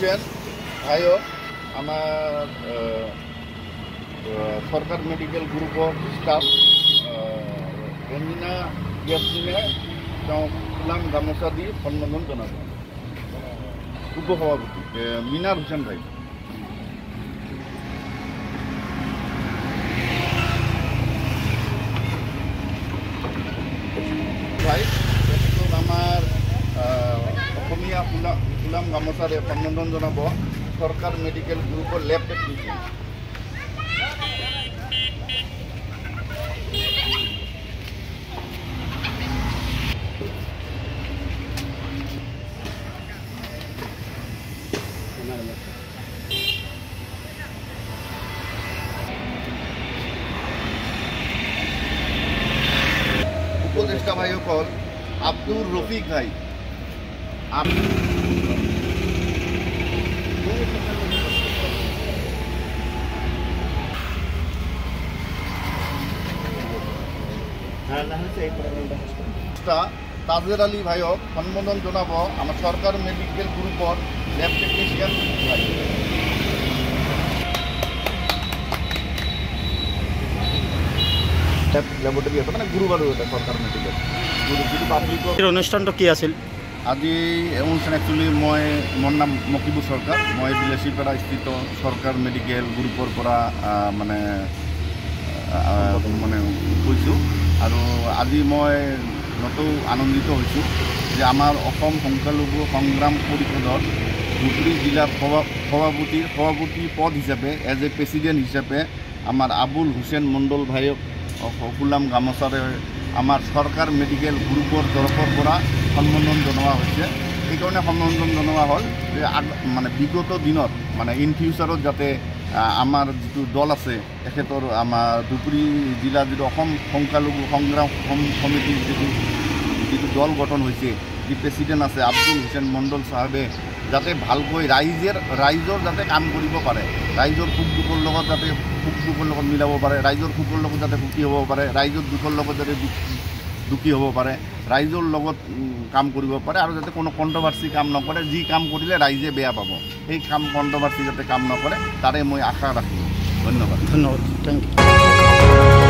হুসেন ভাইও আমাৰ সৰকাৰ মেডিকেল গ্ৰুপৰ ষ্টাফ ৰঞ্জিনা ইয়াসমিনে তেওঁক ফুলাম গামোচা দি সন্মানন জনাব। উপসভাপতি মিনাৰ হুসেন ভাই। ভাই আমাৰ অসমীয়া ফুলাম গামোচাৰে সন্মানন জনাব সৰকাৰ মেডিকেল গ্ৰুপৰ ল্যাব টেকনিশিয়ান। উপদেষ্টা ভাইসকল আব্দুর রফিক ভাই, তাজের আলী ভাইক সম্বোধন জানাব আমার সরকার মেডিকেল গ্রুপর ল্যাব টেকনিশিয়ান ভাই। ল্যাবরেটরি আছে মানে গুরুবারও এটা সরকার মেডিকেল পাবলিক অনুষ্ঠানটা কি আছিল আজি অনুষ্ঠান একচুয়ালি মোর নাম মকিবুর সরকার, মই বিলাসীপাড়া স্থিত সরকার মেডিকেল গ্রুপর পৰা মানে মানে কৈছোঁ। আৰু আজি মই নতুন আনন্দিত হৈছোঁ যে আমাৰ অসম সংখ্যালঘু সংগ্ৰাম পৰিষদৰ ধুবুৰী জিলা সভাপতি পদ হিচাপে এজ এ প্ৰেচিডেণ্ট হিচাপে আমাৰ আবুল হুছেইন মণ্ডল ভাইক ফুলাম গামোচাৰে আমাৰ সৰকাৰ মেডিকেল গ্ৰুপৰ তৰফৰ পৰা সন্মানন জনোৱা হৈছে। এইকাৰণে সন্মানন জনোৱা হ'ল যে মানে বিগত দিনত মানে ইন ফিউচাৰত যাতে আমাৰ যিটো দল আছে তেখেতৰ আমাৰ ধুবুৰী জিলা যিটো অসম সংখ্যালঘু সংগ্ৰাম সমিতিৰ যিটো দল গঠন হৈছে, যি প্ৰেচিডেণ্ট আছে আব্দুল হুছেইন মণ্ডল চাহাবে যাতে ভালকৈ ৰাইজৰ যাতে কাম কৰিব পাৰে, ৰাইজৰ সুখ দুখৰ লগত যাতে সুখ দুখৰ লগত মিলাব পাৰে, ৰাইজৰ সুখৰ লগত যাতে সুখী হ'ব পাৰে, ৰাইজৰ দুখৰ লগত যাতে দুখী হ'ব পাৰে, ৰাইজৰ লগত কাম কৰিব পাৰে আৰু যাতে কোনো কণ্ট্ৰভাৰ্চি কাম নকৰে, যি কাম কৰিলে ৰাইজে বেয়া পাব সেই কাম কণ্ট্ৰভাৰ্চি যাতে কাম নকৰে তাৰে মই আশা ৰাখিলোঁ। ধন্যবাদ। Thank U.